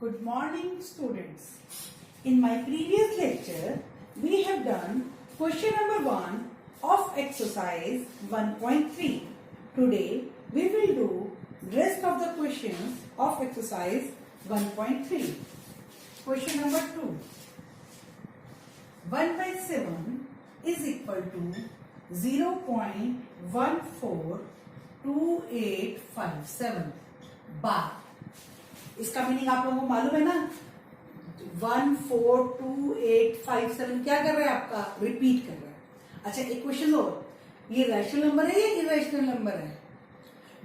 Good morning, students. In my previous lecture, we have done question number 1 of exercise 1.3. Today, we will do rest of the questions of exercise 1.3. Question number 2. 1 by 7 is equal to 0.142857 बार. इसका meaning आप लोगों को मालूम है ना. 142857 क्या कर रहा है आपका? रिपीट कर रहा है. अच्छा, एक क्वेश्चन और, ये रैशनल नंबर है या इरेशनल नंबर है?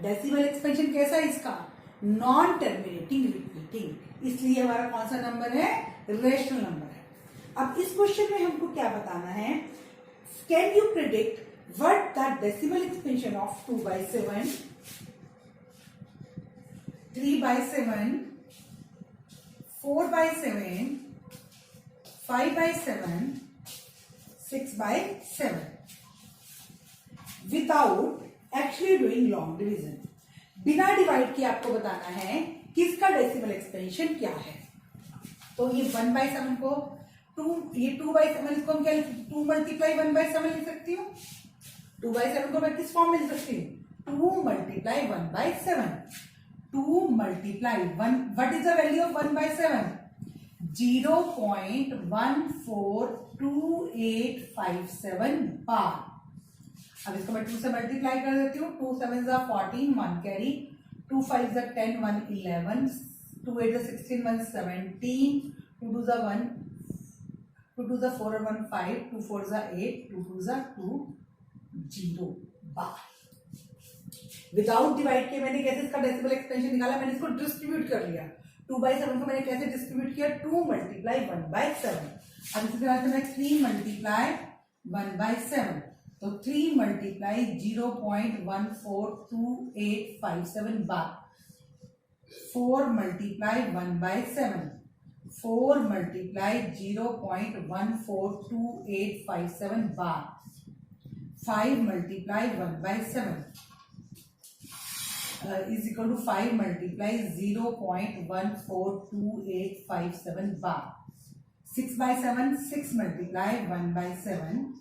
डेसिमल एक्सपेंशन कैसा है इसका? नॉन टर्मिनेटिंग रिपीटिंग, इसलिए हमारा कौन सा नंबर है? रैशनल नंबर है. अब इस क्वेश्चन में हमको क्या बताना है? Can you predict what the decimal expansion of 2 by 7, 3 by 7, 4 by 7, 5 by 7, 6 by 7 without actually doing long division. बिना डिवाइड किए आपको बताना है किसका डेसिमल एक्सपेंशन क्या है. तो ये 1 by 7 को 2, ये 2 by 7 इसको हम क्या लिख, 2 multiply 1 by 7 लिख सकती हूँ. 2 by 7 को मैं किस फॉर्म में लिख सकती हूँ? 2 multiply 1 by 7. 2 multiply 1, what is the value of 1 by 7? 0.142857 बार. अब इसको मैं 2 से मल्टीप्लाई कर देती हूँ. 2 7 14, 1 कैरी, 2 5 10, 1 11, 2 8 16, 1 17, 2 2 1, 2 2 4 और 1 5, 2 4 8, 2 2 2 0 बार. विदाउट डिवाइड के मैंने कैसे इसका डेसिमल एक्सपेंशन निकाला? मैंने इसको डिस्ट्रीब्यूट कर लिया. 2 by 7 को मैंने कैसे डिस्ट्रीब्यूट किया? 2 multiply 1 by 7. अब इसी तरह से मैं 3 multiply 1 by 7, तो 3 multiply 0.142857 bar. 4 multiply 1 by 7, 4 multiply 0.142857 bar. 5 multiply 1 by 7 is equal to 5 multiply 0.142857 bar. 6 by 7, 6 multiply 1 by 7,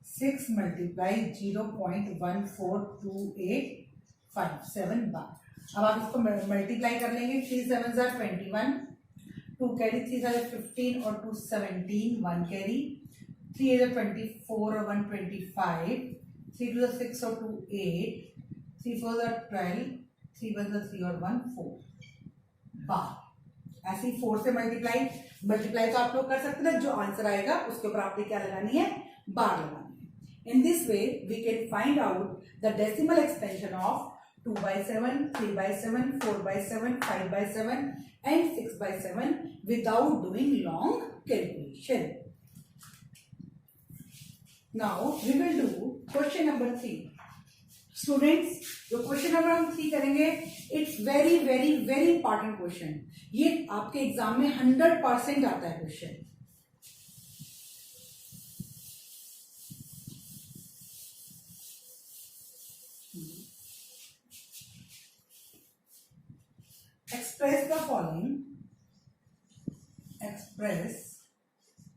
6 multiply 0.142857 bar. अब आप इसको मल्टीप्लाई कर लेंगे. 3 7 21, 2 कैरी, 3 15 और 2 17, 1 कैरी, 3 24 और 1 25, 3 2 6 और 2 8, 3 4 12, 3 1 3 और 1 4 बार. ऐसे ही 4 से मल्टीप्लाई तो आप लोग कर सकते हैं. जो आंसर आएगा उसके ऊपर आपने क्या लगानी है? बार लगानी है. In this way we can find out the decimal expansion of 2 by 7, 3 by 7, 4 by 7, 5 by 7 and 6 by 7 without doing long calculation. Now we will do question number 3. Students, जो क्वेश्चन नंबर हम 3 करेंगे, it's very very very important question. ये आपके exam में 100% आता है question. Express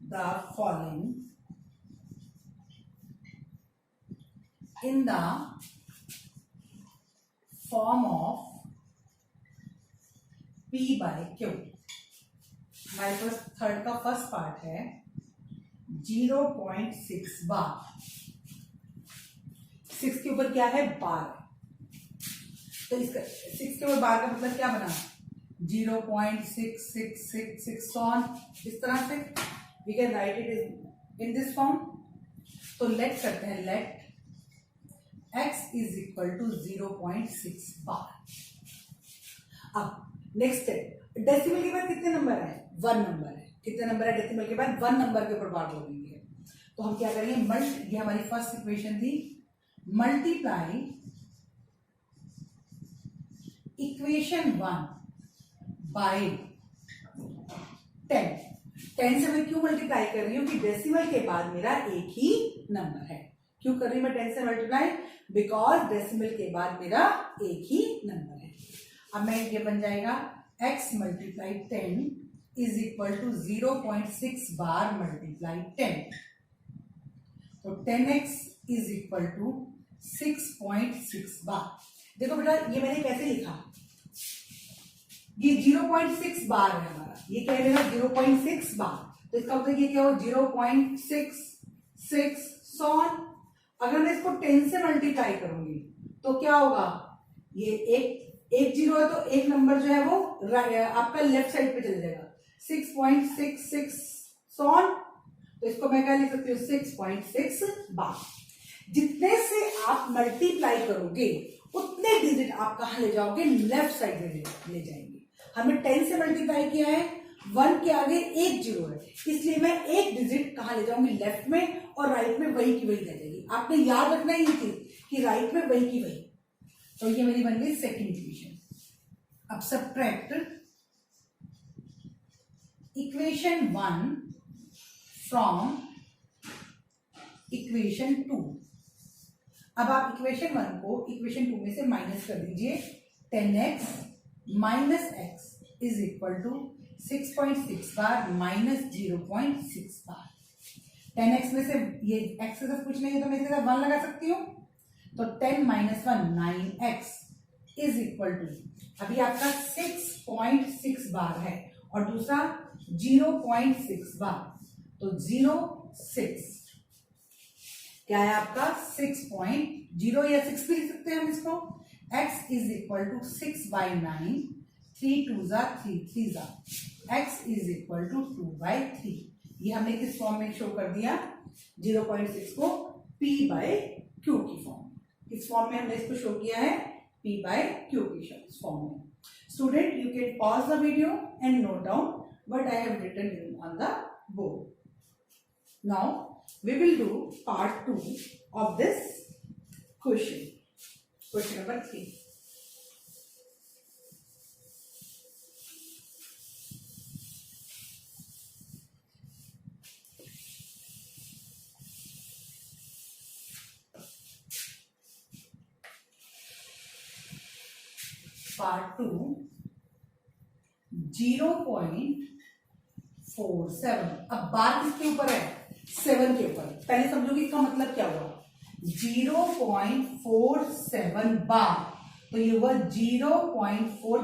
the following in the form of P by Q. हमारे पास third का फर्स्ट पार्ट है 0.6 बार. 6 के ऊपर क्या है? बार. तो इसका 6 के ऊपर बार का मतलब क्या बना? 0.6666 on. इस तरह से we can write it in this form. तो लेट करते हैं. Let x is equal to 0.6 bar. अब नेक्स्ट स्टेप, डेसिमल के बाद कितने नंबर है? 1 नंबर है. कितने नंबर है डेसिमल के बाद? 1 नंबर के ऊपर बार लगेंगे. तो हम क्या करेंगे? ये हमारी फर्स्ट इक्वेशन थी. Multiply equation 1 by 10. 10 से मैं क्यों मल्टीप्लाई कर रही हूं? कि डेसिमल के बाद मेरा एक ही नंबर है. क्यों कर रही हूं मैं 10 से मल्टीप्लाई? बिकॉज डेसिमल के बाद मेरा एक ही नंबर है. अब मैं ये बन जाएगा x multiply 10 is equal to 0.6 bar multiply 10। तो 10x इज इक्वल टू 6.6 बार। देखो बेटा ये मैंने कैसे लिखा, ये 0.6 बार है हमारा, ये क्या है 0.6 बार, तो इसका मतलब ये क्या हो 0.66 सॉन। अगर मैं इसको 10 से मल्टीप्लाई करूंगी तो क्या होगा, ये एक जीरो है तो एक नंबर जो है वो आपका लेफ्ट साइड पे चले जाएगा, 6.66 सॉन। तो इसको मैं क्या लिख सकती हूँ 6.6 बार। जितने से आप मल्टीप्लाई करोगे उतने डिजिट आप कहां ले जाओगे, लेफ्ट साइड में ले जाएंगे। हमने 10 से मल्टीप्लाई किया है, 1 के आगे एक जीरो है, इसलिए मैं एक डिजिट कहां ले जाऊंगी, लेफ्ट में, और राइट में वही की वही रह जाएगी। आपने याद रखना ही चीज कि राइट में वही की वही। तो ये मेरी बन गई सेकेंड इक्वेशन। अब सब्ट्रैक्ट इक्वेशन 1 फ्रॉम इक्वेशन 2। अब आप इक्वेशन 1 को इक्वेशन 2 में से माइनस कर दीजिए। 10x minus x is equal to 6.6 bar minus 0.6 bar. 10x में से ये x से कुछ नहीं है तो मैं इसके साथ 1 लगा सकती हूँ, तो 10 minus 1 9x is equal to, अभी आपका 6.6 बार है और दूसरा 0.6 बार, तो 0.6 क्या है आपका 6.0 या 6 भी लिख सकते हैं हम इसको। x इज इक्वल टू 6/9, 3 2 जा 3 3 जा, x इज इक्वल टू 2/3। ये हमने किस फॉर्म में शो कर दिया, 0.6 को p/q की फॉर्म, इस फॉर्म में हमने इसको शो किया है p/q की फॉर्म में। Student you can pause the video and note down what I have written on the board. Now we will do part 2 of this question number 3. Part 2 0.47। अब बार किसके ऊपर है, 7 के ऊपर। पहले समझो कि इसका मतलब क्या हुआ, 0.47 बार, तो ये हुआ 0.4।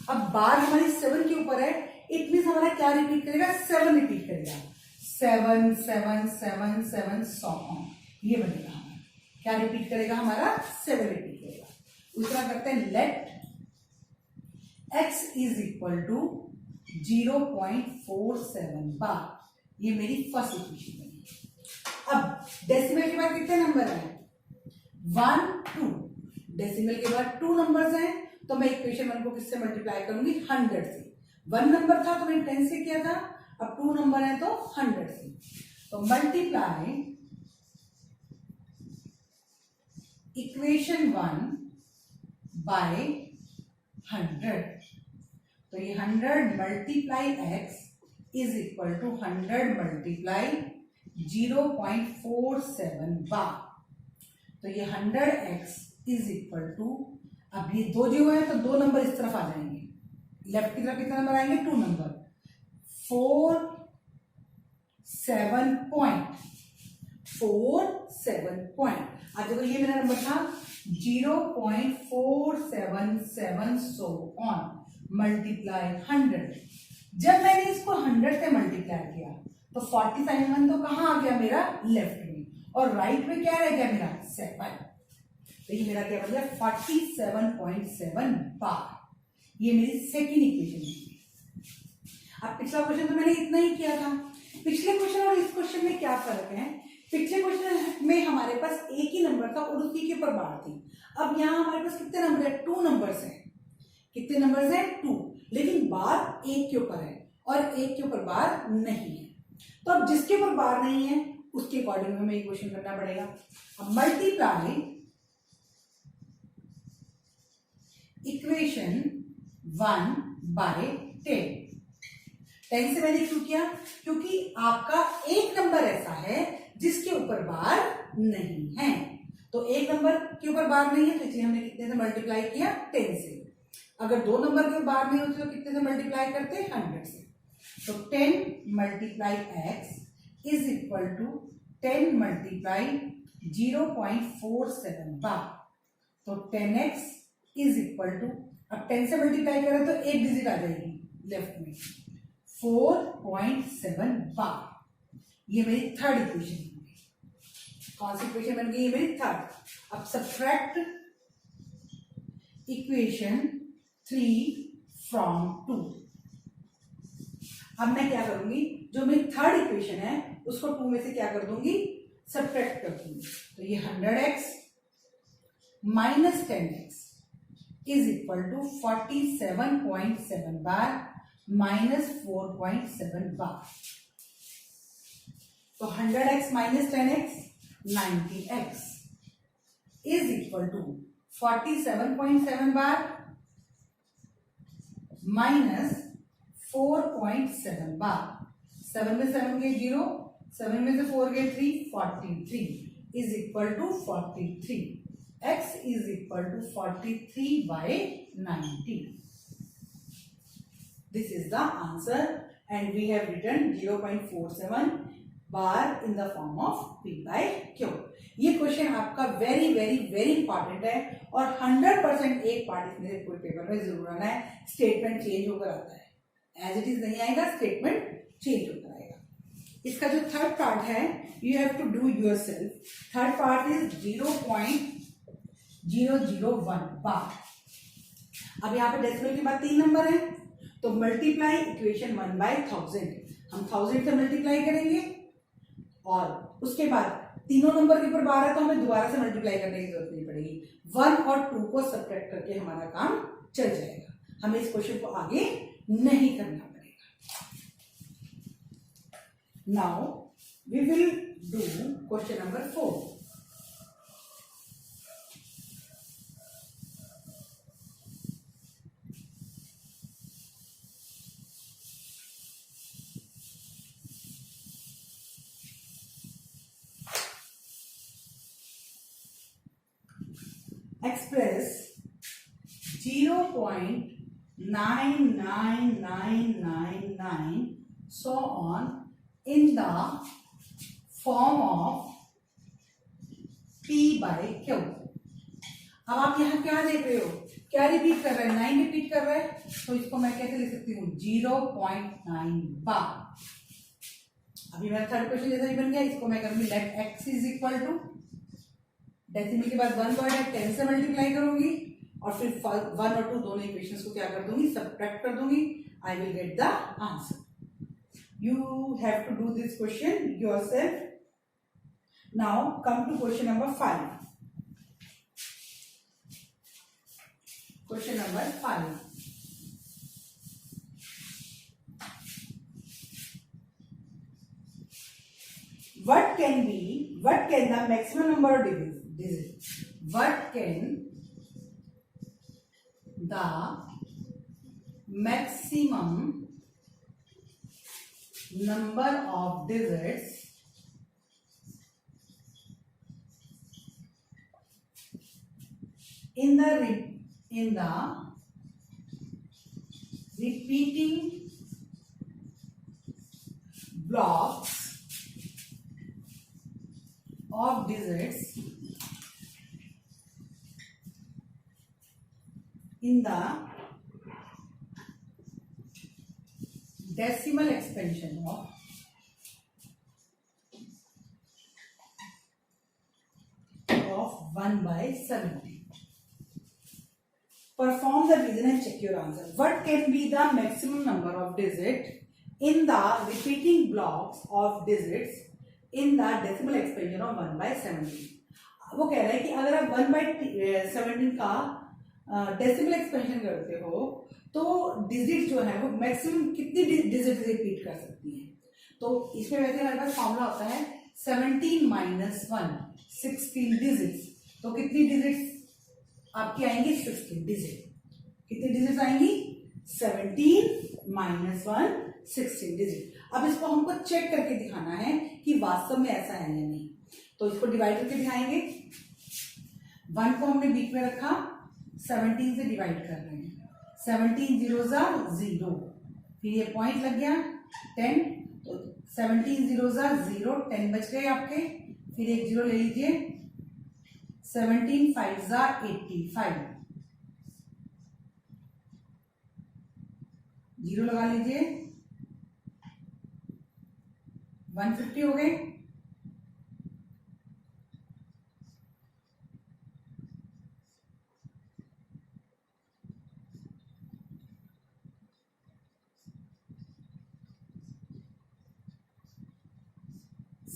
अब बार हमारी 7 के ऊपर है, इट मींस हमारा क्या रिपीट करेगा, 7 रिपीट करेगा, 7 7 7 7 सो ऑन, ये बनेगा हमारा क्या रिपीट करेगा, हमारा 7 रिपीट करेगा। दूसरा करते हैं let x is equal to 0.47 bar, ये मेरी फर्स्ट इक्वेशन बनी। अब डेसिमल के बाद कितने नंबर हैं, 1 2, डेसिमल के बाद 2 नंबर्स हैं, तो मैं इक्वेशन 1 को किससे मल्टीप्लाई करूंगी, 100 से। 1 नंबर था तो मैंने 10 से किया था, अब 2 नंबर है तो 100 से। तो मल्टीप्लाई इक्वेशन 1 बाय 100, तो ये 100 multiply x is equal to 100 multiply 0.47 bar, तो ये 100x इज इक्वल टू, अब ये 2 जीरो है तो 2 नंबर इस तरफ आ जाएंगे, लेफ्ट की तरफ कितने नंबर आएंगे, 2 नंबर, 47 पॉइंट। अब देखो ये मेरा नंबर था 0.477 सो ऑन मल्टीप्लाई 100। जब मैंने इसको 100 से मल्टीप्लाई किया तो 47 तो कहां आ गया मेरा, लेफ्ट में, और राइट में क्या रह गया मेरा 7, तो ये मेरा क्या बन गया 47.7 बार। ये मेरी सेकेंड इक्वेशन है। अब पिछला क्वेश्चन तो मैंने इतना ही किया था। पिछले क्वेश्चन और इस क्वेश्चन में क्या फर्क है, पिछले क्वेश्चन में हमारे पास एक ही नंबर था और उसी के ऊपर बार थी। अब यहाँ हमारे पास कितने नंबर है, 2 नंबर्स हैं। कितने नंबर्स हैं, 2, लेकिन बार एक के ऊपर है और एक के ऊपर बार नहीं है। तो अब जिसके ऊपर बार नहीं है उसके अकॉर्डिंग हमें इक्वेशन करना पड़ेगा। अब मल्टीप्लाई इक्वेशन 1 बाय 10। 10 से मैंने क्यों किया, क्योंकि आपका एक नंबर ऐसा है जिसके ऊपर बार नहीं है, तो एक नंबर के ऊपर बार नहीं है, तो इसलिए हमने कितने से मल्टीप्लाई किया, 10 से। अगर दो नंबर के बाद नहीं होते तो कितने से मल्टीप्लाई करते हैं? 100 से। तो 10 multiply x is equal to 10 multiply 0.47 bar. तो 10x इज इक्वल टू, अब 10 से मल्टीप्लाई करें तो एक डिजिट आ जाएगी लेफ्ट में, 4.7 बार। ये मेरी थर्ड इक्वेशन बन गई। कौन सी इक्वेशन बन गई? ये मेरी थर्ड। अब सब्ट्रैक्ट इक्वेशन 3 फ्रॉम 2। अब मैं क्या करूंगी, जो मेरी थर्ड इक्वेशन है उसको 2 में से क्या कर दूंगी? सब्ट्रैक्ट कर दूंगी। तो ये 100x minus 10x is equal to 47.7 bar minus 4.7 bar. तो 100x minus 10x 90x is equal to 47.7 bar minus 4.7 bar. 7 में 7 गए 0, 7 में से 4 गए 3, 43 is equal to 43। x is equal to 43/90। This is the answer and we have written 0.47 bar in the form of P/Q। ये question आपका very very very important है और 100% एक पार्ट इसमें से कोई पेपर में जरूर आना है। स्टेटमेंट चेंज होकर आता है, एज इट इज नहीं आएगा, स्टेटमेंट चेंज होकर आएगा। इसका जो थर्ड पार्ट है, you have to do yourself. Third part is 0.001 bar. अब यहाँ पे डेसिमल के बाद 3 नंबर है, तो मल्टीप्लाई इक्वेशन 1/1000। हम 1000 से मल्टीप्लाई करेंगे और उसके बाद तीनों नंबर के ऊपर 12 तो हमें दोबारा से मल्टीप्लाई करने की जरूरत नहीं पड़ेगी। 1 और 2 को सब्ट्रैक्ट करके हमारा काम चल जाएगा, हमें इस क्वेश्चन को आगे नहीं करना पड़ेगा। Now we will do question number 4। express 0.99999 so on in the form of P/Q। अब आप यहां क्या देख रहे हो, क्या रिपीट कर रहे हैं? 9 रिपीट कर रहे हैं, तो इसको मैं कैसे लिख सकती हूँ? 0.9 बार। अभी मेरा थर्ड क्वेश्चन जैसा ही बन गया, इसको मैं करूंगी let x is equal to, decimal के बाद 1 वर्ड है, 10 से मल्टीप्लाई करूंगी और फिर 1 और 2 दोनों इक्वेशंस को क्या कर दूंगी? सब्ट्रैक्ट कर दूंगी। I will get the answer. You have to do this question yourself. Now come to question number 5। Question number 5, what can the maximum number of digits? What can the maximum number of digits in the repeating blocks of digits in the decimal expansion of 1/70. Perform the reason and check your answer. What can be the maximum number of digits in the repeating blocks of digits in the decimal expansion of 1/17? वो कह रहा है कि अगर आप 1/17 का decimal expansion करते हो तो डिजिट जो है वो मैक्सिमम कितनी डिजिट रिपीट कर सकती है। तो इसमें वैसे हमारे पास फॉर्मूला होता है 17 - 1 16 डिजिट्स। तो कितनी डिजिट्स आपकी आएंगी? 16 डिजिट। कितनी डिजिट्स आएंगी? 17 - 1 16 डिजिट। अब इसको हमको चेक करके दिखाना है कि वास्तव में ऐसा है या नहीं। तो इसको डिवाइड करके दिखाएंगे। 1 को हमने बीच में रखा, 17 से डिवाइड कर रहे हैं। 17 जीरो ज़ा 0, फिर ये पॉइंट लग गया 10, तो 17 जीरो ज़ा 0, 10 बच गए आपके, फिर एक जीरो ले लीजिए, 17 5 ज़ा 85, जीरो लगा लीजिए, 150 हो गए।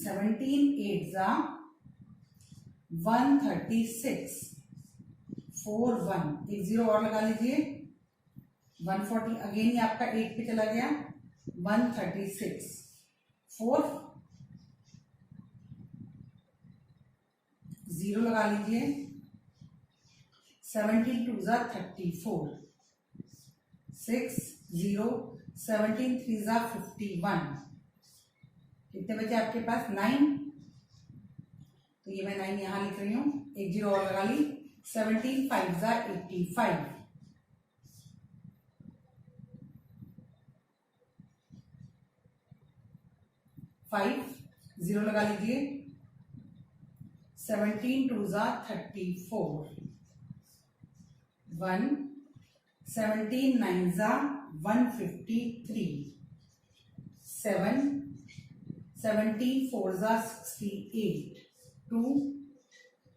सेवनटीन एट ज़ा 136, 4 1, एक जीरो और लगा लीजिए, 140, अगेन ये आपका 8 पे चला गया, 136, 4 जीरो लगा लीजिए, 17 2 ज़ा 34, 6 0, 17 3 ज़ा 51, कितने बचे आपके पास 9, तो ये मैं 9 यहां लिख रही हूं, एक जीरो और लगा ली, 17 5 ज़ा 85, 5 जीरो लगा लीजिए, 17 2 ज़ा 34, 1, 17 9 ज़ा 153, 7, 17 4 ज़ा 68, 2,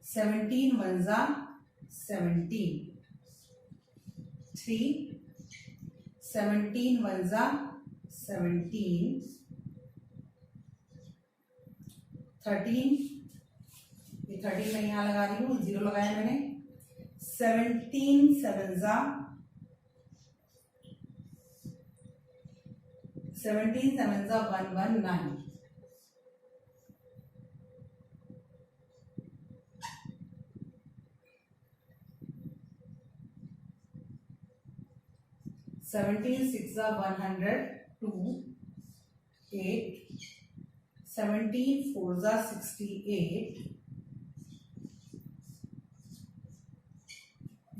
17 1 ज़ा 17, 3, 17 1 ज़ा 17, 13, ये 13 मैं यहाँ लगा रही हूँ, जीरो लगाया मैंने, 17 7 ज़ा 119, 17 6 ज़ा 100, 2, 8, 17 4 ज़ा 68,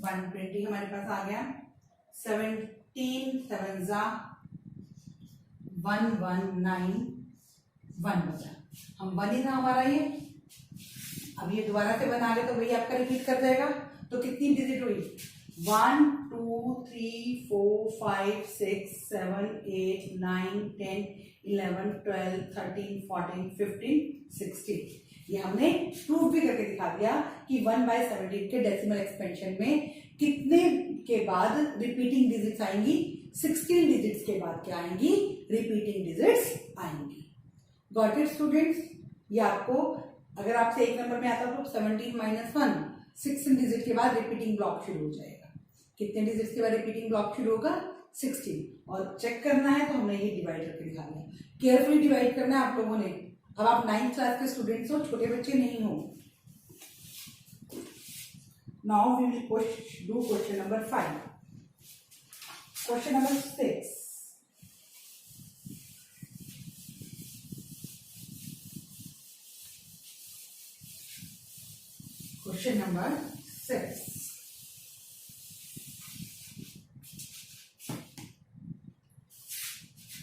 120 हमारे पास आ गया, 17 7 ज़ा 119, 1 बचा, हम 1 ही था हमारा ये, अब ये दोबारा से बना गए तो वही आपका रिपीट कर जाएगा, तो कितनी डिजिट हुई, 1 2 3 4 5 6 7 8 9 10 11 12 13 14 15 16, ये हमने प्रूफ भी करके दिखा दिया कि 1/17 के डेसिमल एक्सपेंशन में कितने के बाद रिपीटिंग डिजिट्स आएंगी, 16 डिजिट्स के बाद क्या आएंगी, रिपीटिंग डिजिट्स आएंगी। गॉट इट स्टूडेंट्स, ये आपको अगर आपसे एक नंबर में आता तो 17 - 1, 16 डिजिट के बाद रिपीटिंग ब्लॉक शुरू हो जाएगा, कितने डिजिट्स के बाद रिपीटिंग ब्लॉक शुरू होगा, 16, और चेक करना है तो हमने ये डिवाइड करके दिखा दिया, केयरफुली डिवाइड करना है आप लोगों ने, अब आप 9th क्लास के स्टूडेंट्स हो, छोटे बच्चे नहीं हो। Now we will do question number 5, question number 6, question number 6,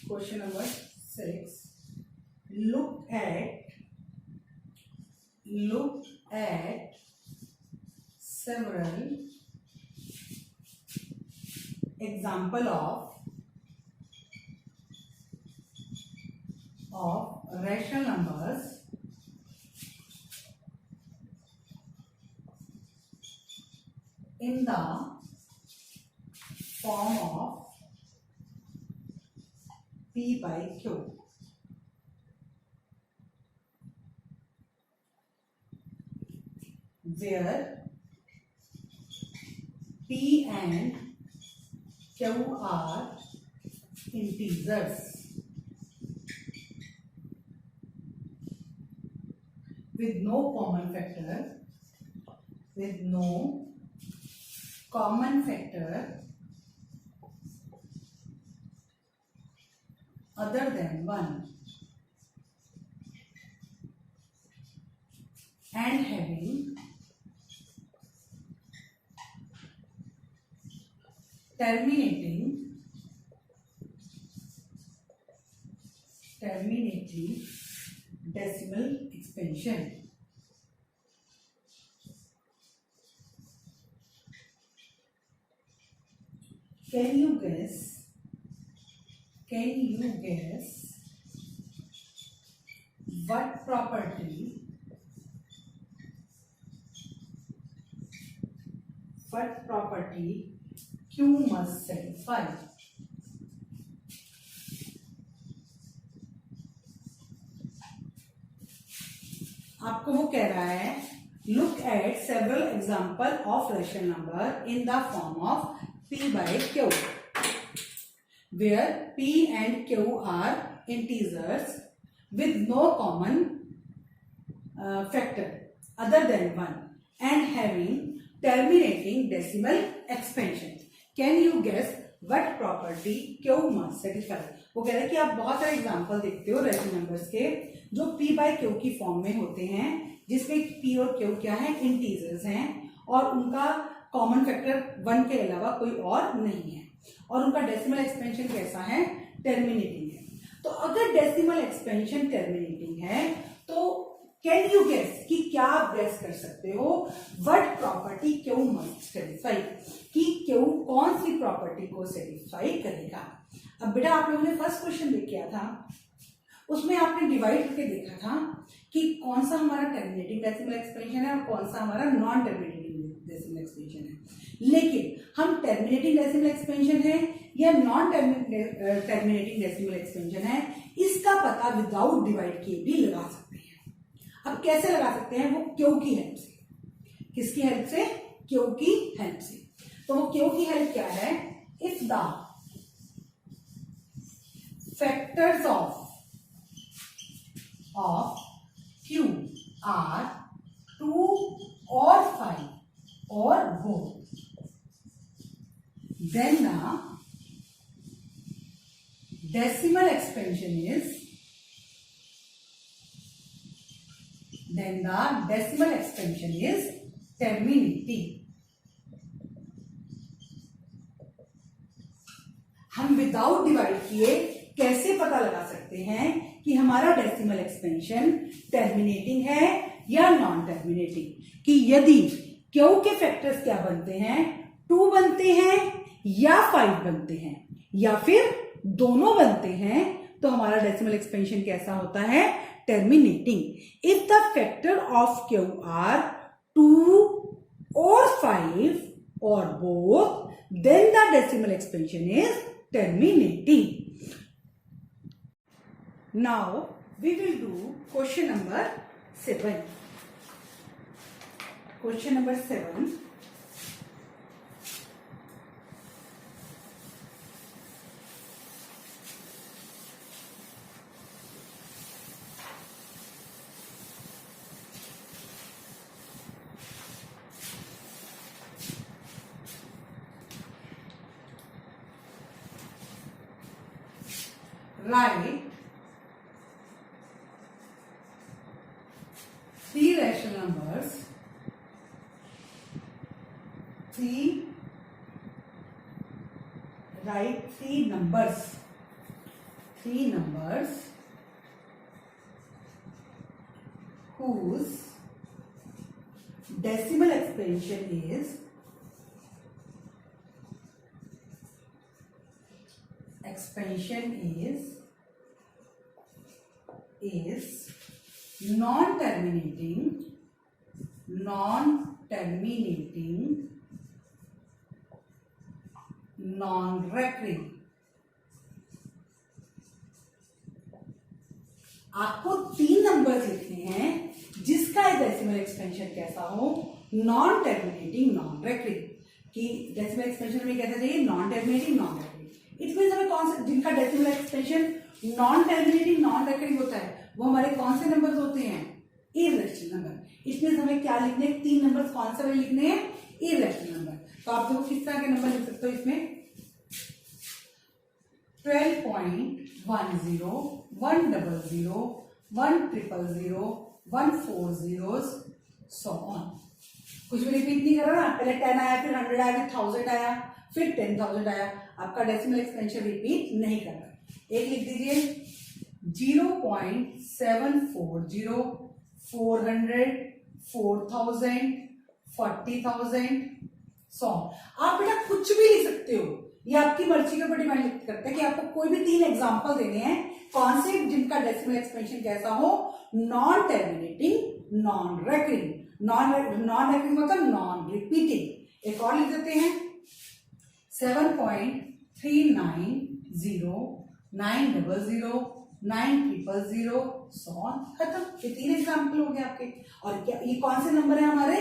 question number 6, look at several example of rational numbers in the form of P by Q, where P and Q are integers with no common factor, other than 1, and having terminating decimal expansion. Can you guess what property Q must satisfy? आपको वो कह रहा है, look at several example of rational number in the form of P by Q, where P and Q are integers with no common factor other than 1 and having terminating decimal expansion. Can you guess what property Q must satisfy? वो कह रहा है कि आप बहुत सारे example देखते हो रेशनल नंबर्स के जो P by Q की फॉर्म में होते हैं, जिसमें P और Q क्या है, इंटीजर्स हैं और उनका कॉमन फैक्टर 1 के अलावा कोई और नहीं है और उनका डेसिमल एक्सपेंशन कैसा है, टर्मिनेटिंग है। तो अगर डेसिमल एक्सपेंशन टर्मिनेटिंग है तो कैन यू गेस कि क्या आप गेस कर सकते हो what property Q must satisfy, कि Q कौन सी प्रॉपर्टी को सेटिस्फाई करेगा। अब बेटा आप लोगों ने फर्स्ट क्वेश्चन देख किया था, उसमें आपने डिवाइड करके देखा था कि कौन सा हमारा टर्मिनेटिंग डेसिमल एक्सपेंशन है और कौन सा हमारा नॉन टर्मिनेटिंग डेसिमल एक्सपेंशन है। लेकिन हम टर्मिनेटिंग डेसिमल एक्सपेंशन है या नॉन टर्मिनेटिंग डेसिमल एक्सपेंशन है, इसका पता विदाउट डिवाइड किए भी लगा सकते हैं। अब कैसे लगा सकते हैं, वो Q की हेल्प से। किसकी हेल्प से, Q की हेल्प से। तो वो Q की हेल्प क्या है, if the factors of Q are 2 or 5 or both, then the decimal expansion is terminating. हम विदाउट डिवाइड किए कैसे पता लगा सकते हैं कि हमारा डेसिमल एक्सपेंशन टर्मिनेटिंग है या नॉन टर्मिनेटिंग, कि यदि Q के फैक्टर्स क्या बनते हैं, 2 बनते हैं या 5 बनते हैं या फिर दोनों बनते हैं, तो हमारा डेसिमल एक्सपेंशन कैसा होता है, terminating. If the factor of Q are 2 or 5 or both, then the decimal expansion is terminating. Now we will do question number 7. Question number 7. Write 3 rational numbers, 3 numbers whose decimal expansion is non-terminating, non-recurring। आपको 3 numbers लिखने हैं जिसका decimal expansion कैसा हो, non terminating, non recurring. कि decimal expansion में कैसा चाहिए, non terminating, non recurring. It means हमें कौन सा, जिनका decimal expansion non terminating, non recurring होता है, वो हमारे कौन से नंबर्स होते हैं, इररेशनल नंबर। इसमें हमें क्या लिखने हैं, 3 नंबर्स कौन से वाले लिखने हैं, इररेशनल नंबर। तो आप देखो किस तरह के नंबर लिख सकते हो इसमें, 12.10, 100, 100, 140, so on। कुछ भी रिपीट नहीं कर रहा ना, पहले 10 आया, फिर 100 आया, फिर 1000 आया, फिर 10,000 आया, आपका डेसिमल एक्सपेंशन रिपीट नहीं कर रहा। एक लिख दीजिए 0.740, 400, 4,000, 40,000, 100। आप बेटा कुछ भी लिख सकते हो, ये आपकी मर्जी के ऊपर डिपेंड करता है कि आपको कोई भी 3 एग्जांपल देने हैं कॉन्सेप्ट जिनका डेसिमल एक्सपेंशन कैसा हो, non terminating, non recurring. Non recurring मतलब नॉन रिपीटिंग। एक और लिख देते हैं 7.390, 900, 900, 100, खत्म। ये 3 एग्जाम्पल हो गए आपके। और क्या ये कौन से नंबर है हमारे?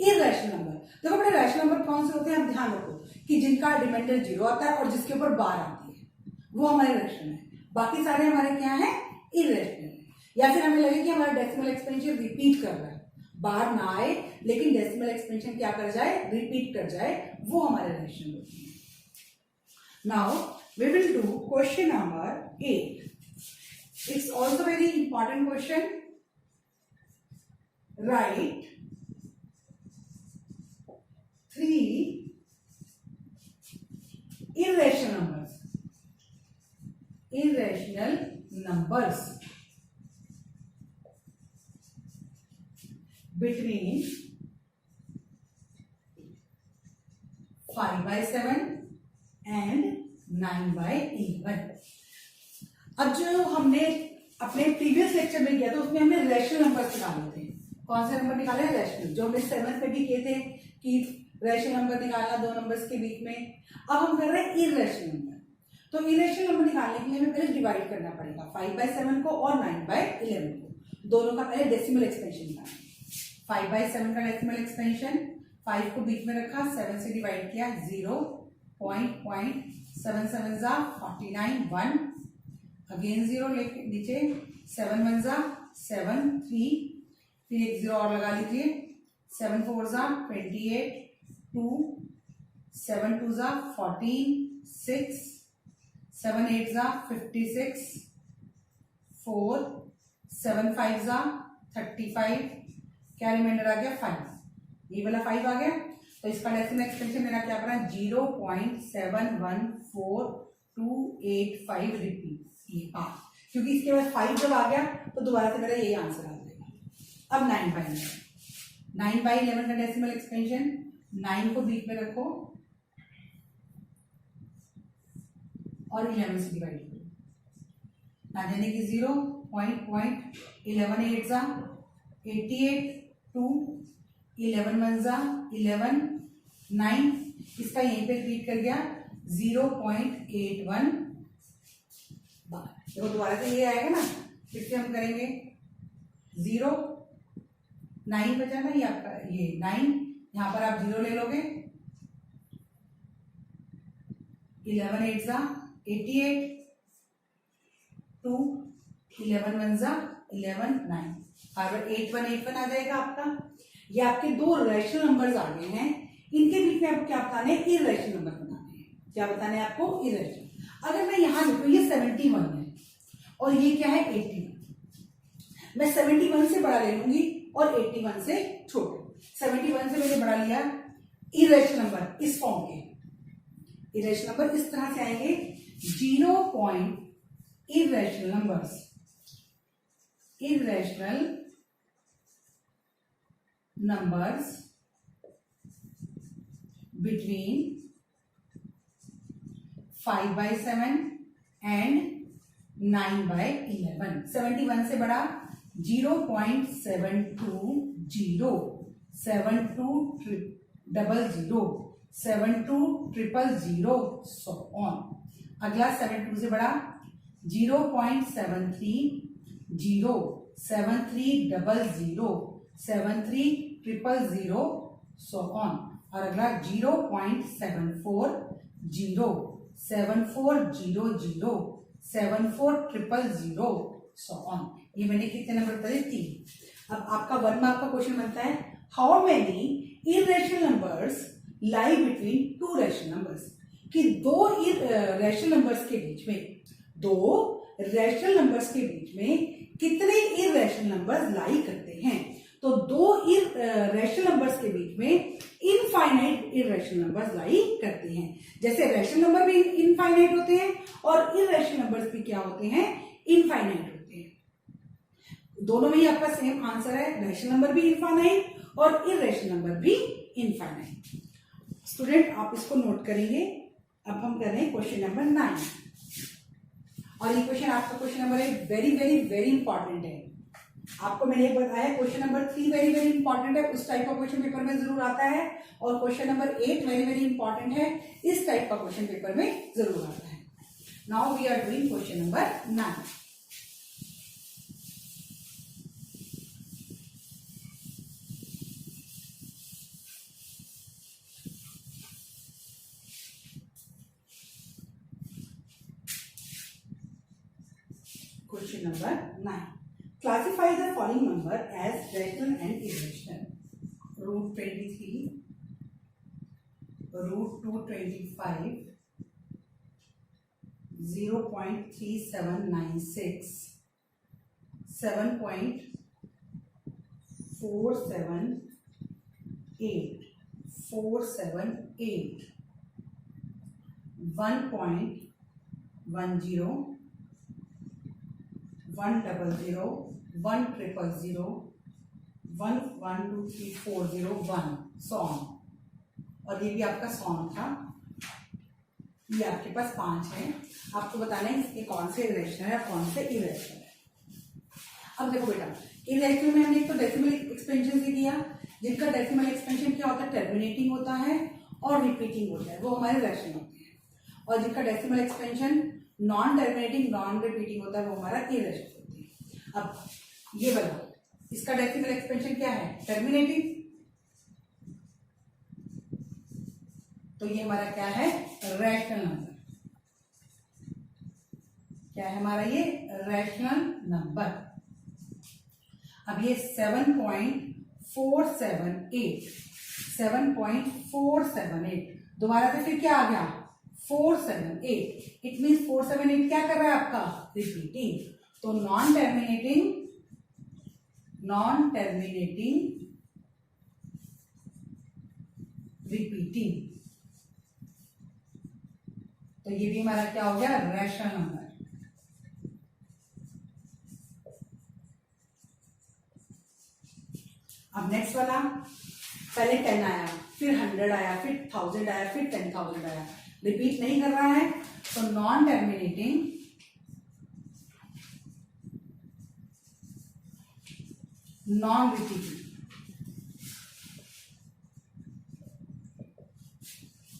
Irrational number. देखो बेटा रैशनल नंबर कौन से होते हैं, आप ध्यान रखो कि जिनका डिमेंडर 0 आता है और जिसके ऊपर बार आती है वो हमारे रैशनल है। बाकी सारे हमारे क्या है? इररेशनल है। या फिर हमें लगे कि हमारा डेसिमल एक्सपेंशन रिपीट कर रहा है, बार ना आए लेकिन डेसिमल एक्सपेंशन क्या कर जाए? रिपीट कर जाए, वो हमारे रैशनल होते हैं। Now we will do question number 8. It's also very important question. Write 3 irrational numbers. Irrational numbers between 5/7 and 9/11. अब जो हमने अपने प्रीवियस लेक्चर में किया था उसमें हमने रैशनल नंबर्स निकाले थे। कौन से नंबर निकाले? रैशनल, जो हमने 7th में भी किए थे कि रैशनल नंबर निकालना 2 नंबर्स के बीच में। अब हम कर रहे हैं इररेशनल नंबर। तो इररेशनल नंबर निकालने के लिए हमें पहले डिवाइड करना पड़ेगा 5/7 को और 9/11 को। दोनों का पहले डेसिमल एक्सपेंशन निकालेंगे। 5/7 का डेसिमल एक्सपेंशन, 5 को बीच में रखा, 7 से डिवाइड किया, 0.77 जा 49, 1 अगेन 0 लेके नीचे, 7 1 जा 7, 3, फिर एक 0 और लगा लीजिए, 7 4 जा 28, 2, 7 2 जा 14, 6, 7 8 जा 56, 4, 7 5 जा 35, क्या रिमाइंडर आ गया? 5। ये वाला 5 आ गया, तो इसका डेसिमल एक्सपेंशन मेरा क्या बना? 0.714285 रिपीट। ये पास, क्योंकि इसके बाद 5 जब आ गया तो दोबारा से मेरा यही आंसर आ जाएगा। अब 9/11 का डेसिमल एक्सपेंशन, 9 को बीच में रखो और 11 से डिवाइड करो, ना जाने की 0.11 8 जा 88, 2, 11 1 जा 11, 9, इसका यहीं पे रिपीट कर गया 0.81 बार। देखो दोबारा से ये आएगा ना, फिर से हम करेंगे 0, 9 बचा ना, ये आपका ये 9, यहां पर आप 0 ले लोगे, 11 8 जा 88, 2, 11 1 जा 11, 9, बराबर 8181 आ जाएगा आपका। ये आपके 2 रैशनल नंबर्स आ गए हैं, इनके बीच में आपको क्या बताने हैं? इररेशनल नंबर बनाने हैं। क्या बताने हैं आपको? इररेशनल। अगर मैं यहां लिखूं ये 71 है और ये क्या है? 81। मैं 71 से बड़ा ले लूंगी और 81 से छोटा। 71 से मैंने बड़ा लिया, इररेशनल नंबर इस फॉर्म के, इररेशनल नंबर इस तरह से आएंगे 0 point irrational numbers, irrational numbers between 5/7 and 9/11. 71 से बड़ा 0.720, 7200, 7200, so on. अगला 72 से बड़ा 0.730, 7300, 7300, so on. और अगला 0.740, 7400, 74000, so on. ये मैंने कितने नंबर बताए? 3। अब आपका 1 मार्क का क्वेश्चन बनता है, how many irrational numbers lie between 2 rational numbers, कि 2 रैशनल नंबर्स के बीच में, 2 रैशनल नंबर्स के बीच में कितने इररेशनल नंबर्स लाई करते हैं। तो दो रैशनल नंबर्स के बीच में इनफाइनाइट इररेशनल नंबर्स लाई करते हैं। जैसे रैशनल नंबर भी इनफाइनाइट होते हैं और इररेशनल नंबर्स भी क्या होते हैं, इनफाइनाइट होते हैं। दोनों में ही आपका सेम आंसर है, रैशनल नंबर भी इनफाइनाइट और इररेशनल नंबर भी इनफाइनाइट। स्टूडेंट आप इसको नोट करेंगे। अब हम कर रहे हैं क्वेश्चन नंबर 9 और ये क्वेश्चन आपका question number 8 very very very important है। आपको मैंने ये बताया question number 3 very very important है, उस टाइप का क्वेश्चन पेपर में जरूर आता है, और question number 8 very very important है, इस टाइप का क्वेश्चन पेपर में जरूर आता है। Now we are doing question number 9। Question number 9. Classify the following number as rational and irrational. Root 23, root 225, 0.3796, 7.478, 1.10, 100, 100, 1112340 song, और ये भी आपका सॉन्ग था। ये आपके पास 5 है, आपको बताना है इसके कौन से इरेशनल है कौन से इरेशनल है। अब देखो बेटा, इरेशनल में हमने एक तो डेसिमल एक्सपेंशन से किया, जिनका डेसिमल एक्सपेंशन क्या होता है, टर्मिनेटिंग होता है और रिपीटिंग होता है, वो हमारे रैशनल होते हैं। और जिनका decimal expansion non terminating non repeating होता है, वो हमारा इरेशनल होती है। अब ये बताओ, इसका डेसिमल एक्सपेंशन क्या है, टर्मिनेटिंग, तो ये हमारा क्या है, रैशनल नंबर। क्या है हमारा ये रैशनल नंबर। अब ये 7.478 दोबारा से फिर क्या आ गया, 478, इट मीन्स 478 क्या कर रहा है आपका, रिपीटिंग। तो नॉन टर्मिनेटिंग रिपीटिंग, तो ये भी हमारा क्या हो गया, रैशनल नंबर। अब नेक्स्ट वाला, पहले 10 आया, फिर 100 आया, फिर 1000 आया, फिर 10,000 आया, रिपीट नहीं कर रहा है, तो नॉन टर्मिनेटिंग नॉन रिपीटिंग,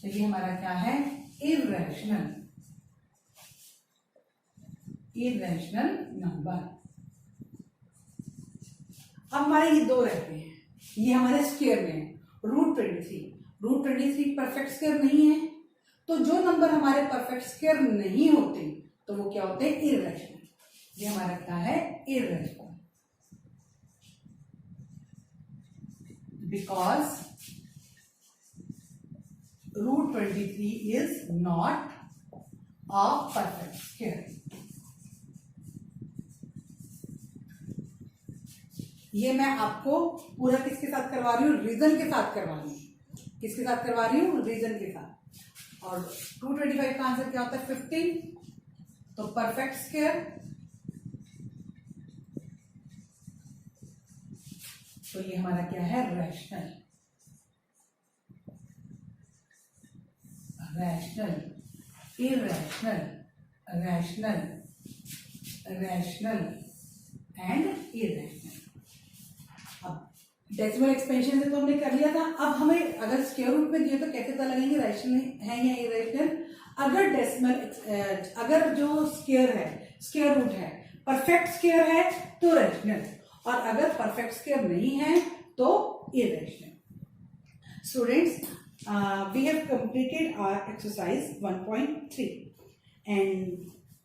तो ये हमारा क्या है, इररेशनल नंबर। अब हमारे ये दो रहते हैं, ये हमारे स्क्वायर में है, रूट 23 परफेक्ट स्क्वायर नहीं है, तो जो नंबर हमारे परफेक्ट स्क्वायर नहीं होते तो वो क्या होते हैं, इररेशनल। ये हमारा क्या है, irrational, because root 23 is not a perfect square. ये मैं आपको पूरा किसके साथ करवा रही हूँ, रीजन के साथ करवा रही हूँ। किसके साथ करवा रही हूँ, रीजन के साथ। और 225 का आंसर क्या होता है, 15, तो परफेक्ट स्क्वायर, तो ये हमारा क्या है, rational, irrational, rational and irrational. अब डेसिमल एक्सपेंशन से तो हमने कर लिया था, अब हमें अगर स्क्वायर रूट में दिए तो कैसे पता लगेंगे रैशनल है या इररेशनल। अगर जो स्क्वायर है, स्क्वायर रूट है, परफेक्ट स्क्वायर है तो रैशनल, और अगर परफेक्ट स्क्वायर नहीं है तो irrational. Students, we have completed our exercise 1.3 and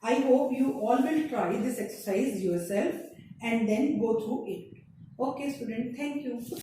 I hope you all will try this exercise yourself and then go through it. Okay student, thank you.